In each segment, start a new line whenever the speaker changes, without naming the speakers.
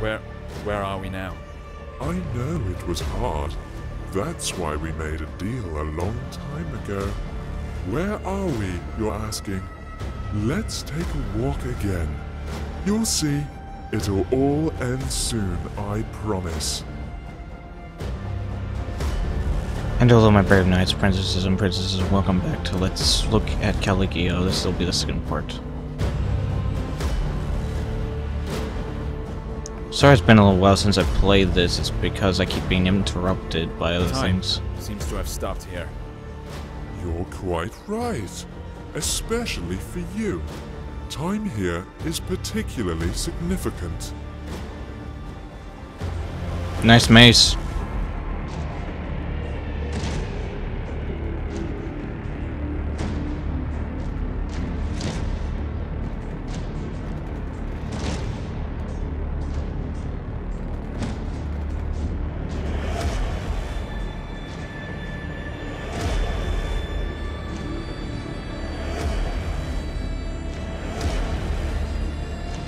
Where are we now?
I know it was hard. That's why we made a deal a long time ago. Where are we, you're asking? Let's take a walk again. You'll see, it'll all end soon, I promise.
And hello my brave knights, princesses and welcome back to Let's Look at Calgio. This will be the second part. Sorry it's been a little while since I played this, it's because I keep being interrupted by other things.
Seems to have stopped here.
You're quite right, especially for you. Time here is particularly significant.
Nice mace.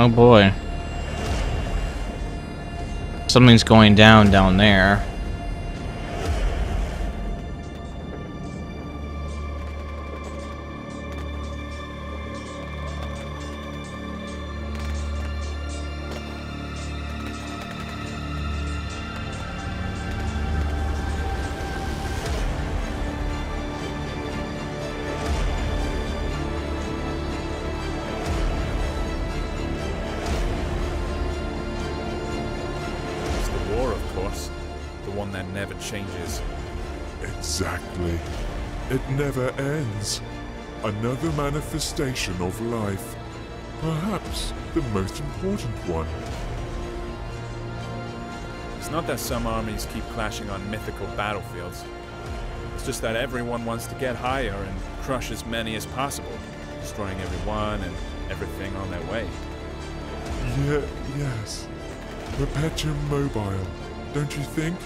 Oh boy. Something's going down there.
The one that never changes.
Exactly. It never ends. Another manifestation of life. Perhaps the most important one.
It's not that some armies keep clashing on mythical battlefields. It's just that everyone wants to get higher and crush as many as possible, destroying everyone and everything on their way.
Yes. Perpetuum mobile, don't you think?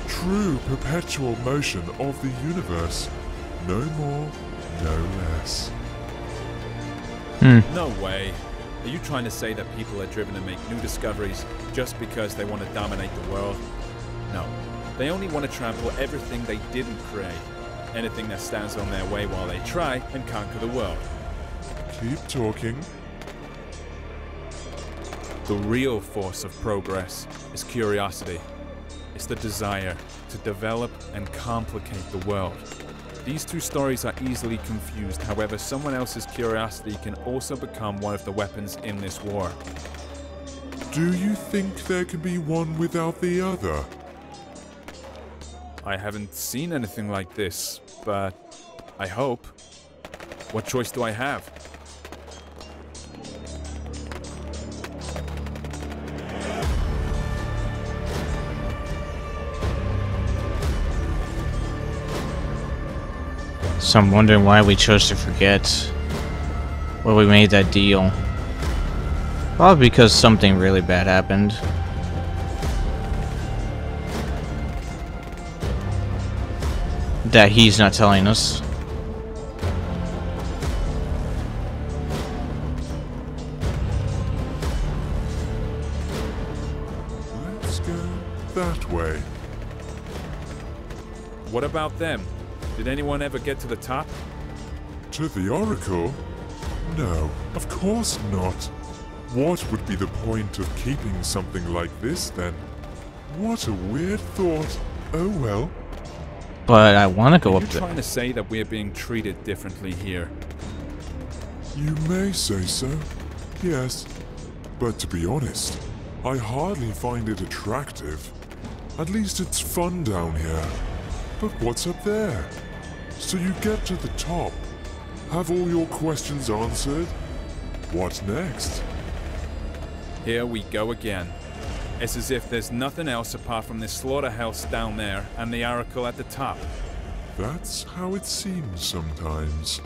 True perpetual motion of the universe. No more, no less.
No way. Are you trying to say that people are driven to make new discoveries just because they want to dominate the world? No. They only want to trample everything they didn't create. Anything that stands on their way while they try and conquer the world.
Keep talking.
The real force of progress is curiosity. It's the desire to develop and complicate the world. These two stories are easily confused, however, someone else's curiosity can also become one of the weapons in this war.
Do you think there can be one without the other?
I haven't seen anything like this, but I hope. What choice do I have?
So I'm wondering why we chose to forget where we made that deal. Probably because something really bad happened. That he's not telling us.
Let's go that way.
What about them? Did anyone ever get to the top?
To the Oracle? No, of course not. What would be the point of keeping something like this, then? What a weird thought. Oh well.
But I want to go up
there. Are you
there.
trying to say that we're being treated differently here?
You may say so, yes. But to be honest, I hardly find it attractive. At least it's fun down here. But what's up there? So you get to the top, have all your questions answered. What next?
Here we go again. It's as if there's nothing else apart from this slaughterhouse down there and the Oracle at the top.
That's how it seems sometimes.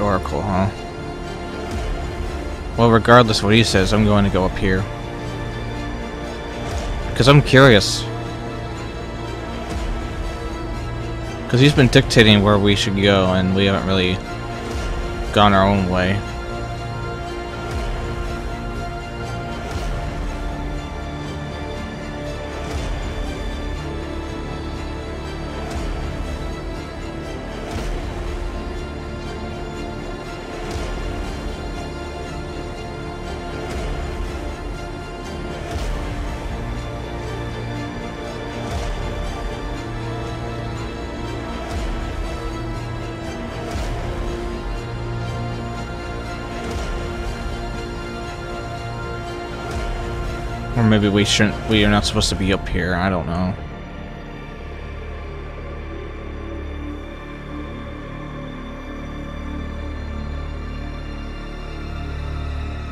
Oracle, huh? Well, regardless of what he says, I'm going to go up here. Because I'm curious. Because he's been dictating where we should go, and we haven't really gone our own way. Or maybe we shouldn't. We are not supposed to be up here. I don't know.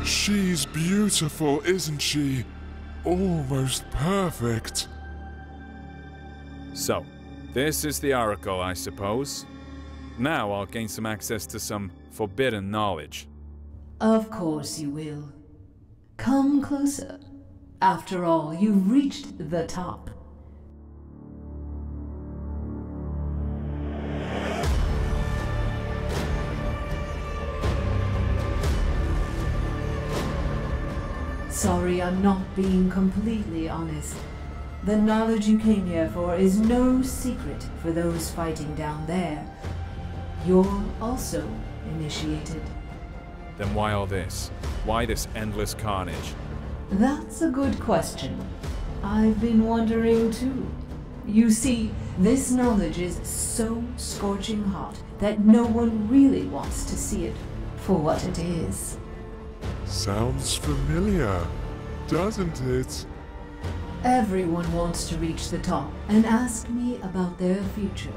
She's beautiful, isn't she? Almost perfect.
So, this is the Oracle, I suppose. Now I'll gain some access to some forbidden knowledge.
Of course you will. Come closer. After all, you've reached the top. Sorry, I'm not being completely honest. The knowledge you came here for is no secret for those fighting down there. You're also initiated.
Then why all this? Why this endless carnage?
That's a good question. I've been wondering too. You see, this knowledge is so scorching hot that no one really wants to see it for what it is.
Sounds familiar, doesn't it?
Everyone wants to reach the top and ask me about their future.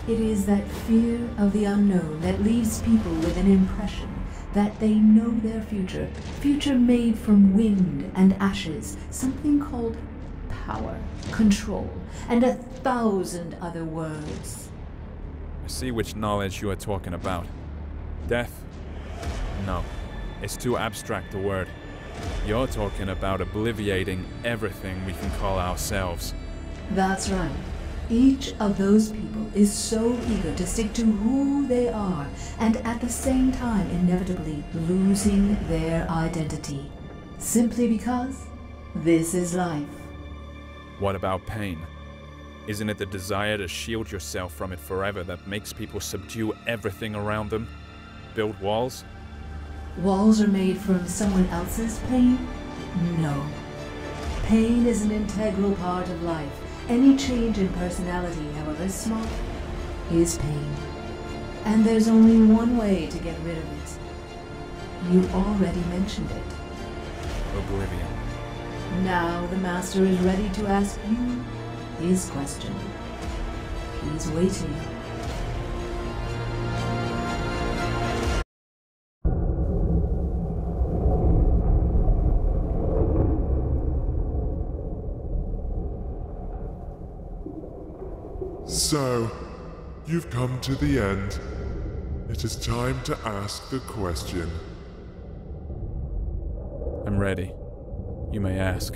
It is that fear of the unknown that leaves people with an impression that they know their future, future made from wind and ashes, something called power, control, and 1,000 other words.
I see which knowledge you are talking about. Death? No, it's too abstract a word. You're talking about obliviating everything we can call ourselves.
That's right. Each of those people is so eager to stick to who they are, and at the same time inevitably losing their identity. Simply because this is life.
What about pain? Isn't it the desire to shield yourself from it forever that makes people subdue everything around them? Build walls?
Walls are made from someone else's pain? No. Pain is an integral part of life. Any change in personality, however small, is pain. And there's only one way to get rid of it. You already mentioned it.
Oblivion.
Now the Master is ready to ask you his question. He's waiting.
So, you've come to the end. It is time to ask the question.
I'm ready. You may ask.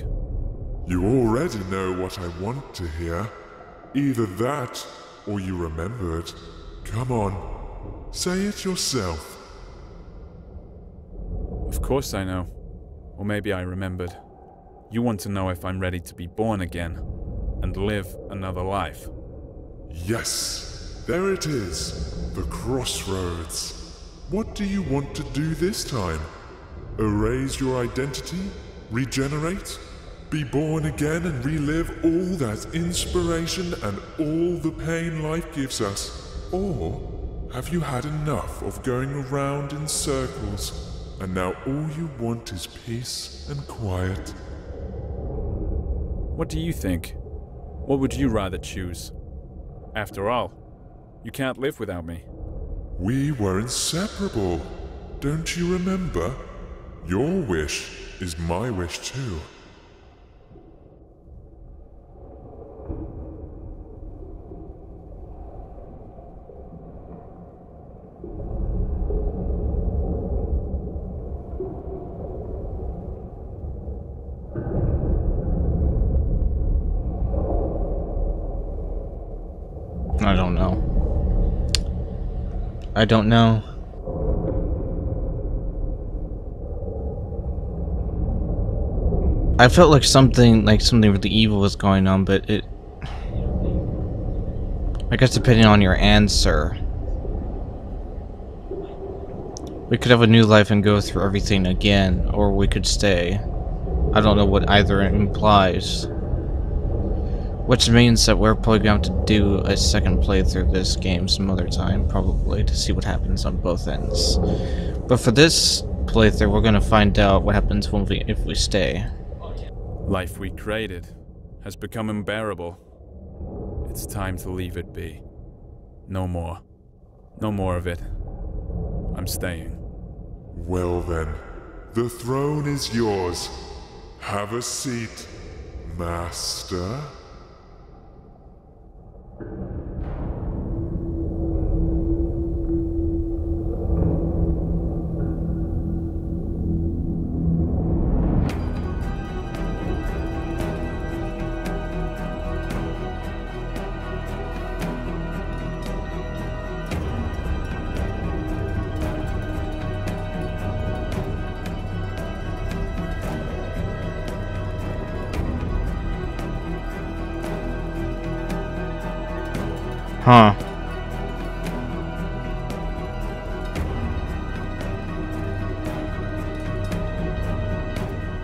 You already know what I want to hear. Either that, or you remember it. Come on, say it yourself.
Of course I know. Or maybe I remembered. You want to know if I'm ready to be born again and live another life.
Yes, there it is, the crossroads. What do you want to do this time? Erase your identity? Regenerate? Be born again and relive all that inspiration and all the pain life gives us? Or have you had enough of going around in circles and now all you want is peace and quiet?
What do you think? What would you rather choose? After all, you can't live without me.
We were inseparable. Don't you remember? Your wish is my wish too.
I don't know. I felt like something really evil was going on, but it... I guess depending on your answer, we could have a new life and go through everything again, or we could stay. I don't know what either implies. Which means that we're probably going to have to do a second playthrough of this game some other time, probably, to see what happens on both ends. But for this playthrough, we're gonna find out what happens if we stay.
Life we created has become unbearable. It's time to leave it be. No more. No more of it. I'm staying.
Well then, the throne is yours. Have a seat, Master.
Huh.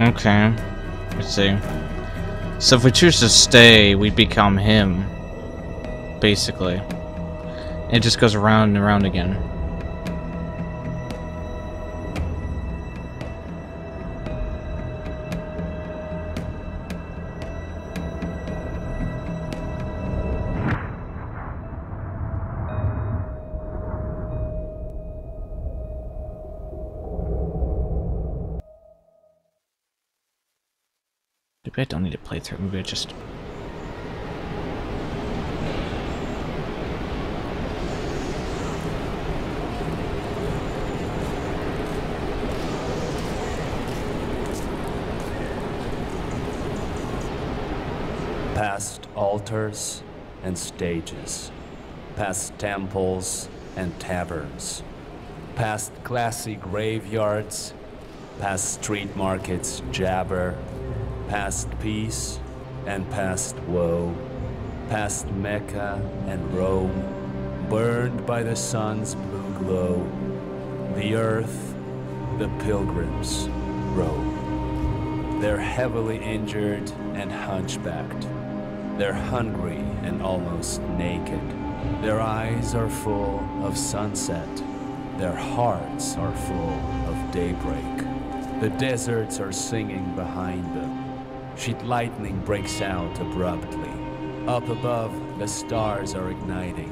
Okay. Let's see. So if we choose to stay, we become him. Basically. It just goes around and around again. Maybe I don't need to play through. Maybe I just...
Past altars and stages, past temples and taverns, past classy graveyards, past street markets jabber, past peace and past woe, past Mecca and Rome, burned by the sun's blue glow. The earth, the pilgrims roam. They're heavily injured and hunchbacked. They're hungry and almost naked. Their eyes are full of sunset. Their hearts are full of daybreak. The deserts are singing behind them. Sheet lightning breaks out abruptly. Up above, the stars are igniting.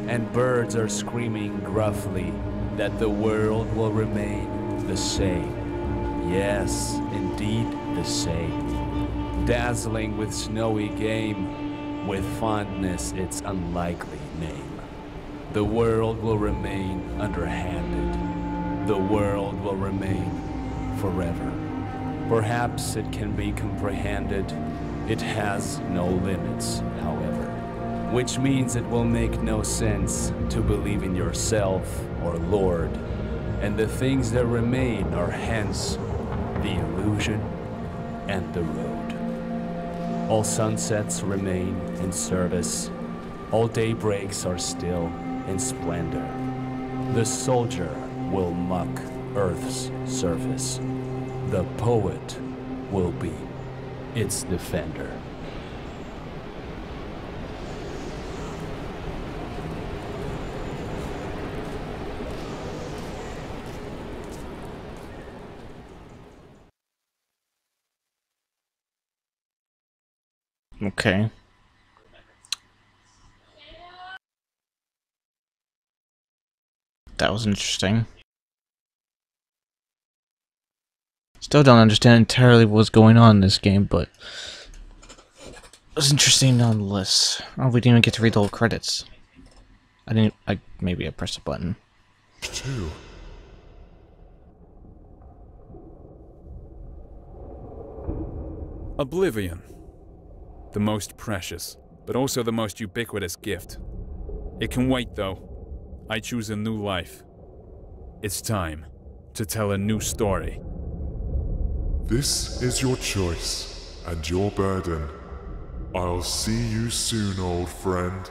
And birds are screaming gruffly that the world will remain the same. Yes, indeed the same. Dazzling with snowy game, with fondness its unlikely name. The world will remain underhanded. The world will remain forever. Perhaps it can be comprehended. It has no limits, however. Which means it will make no sense to believe in yourself or Lord. And the things that remain are hence the illusion and the road. All sunsets remain in service. All daybreaks are still in splendor. The soldier will muck Earth's surface. The poet will be its defender.
Okay. That was interesting. Still don't understand entirely what's going on in this game, but it was interesting nonetheless. Oh, we didn't even get to read the whole credits. Maybe I pressed a button.
2.
Oblivion. The most precious, but also the most ubiquitous gift. It can wait, though. I choose a new life. It's time to tell a new story.
This is your choice and your burden. I'll see you soon, old friend.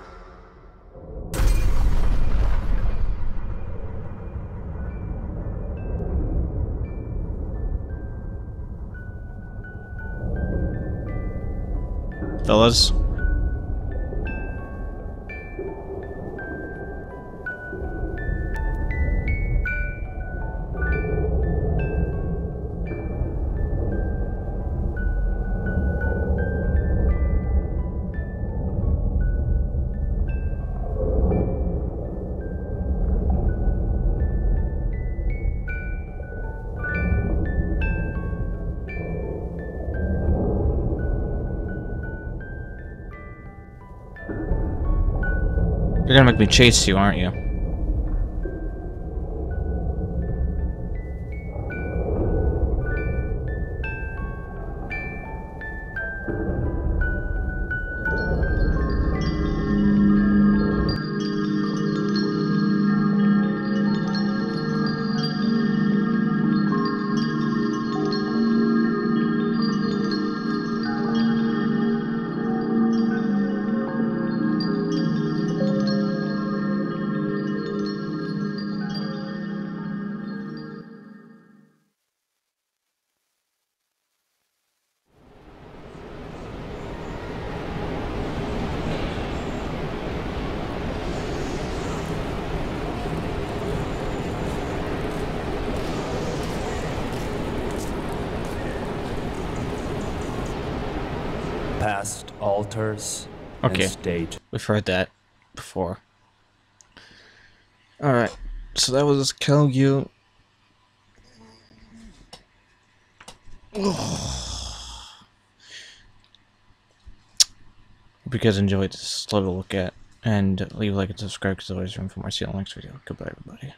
Fellas. You're gonna make me chase you, aren't you?
Past altars
Okay.
and stage.
We've heard that before. Alright, so that was Calgio. Hope you guys enjoyed this little look at, and leave a like and subscribe because there's always room for more. See you in the next video. Goodbye, everybody.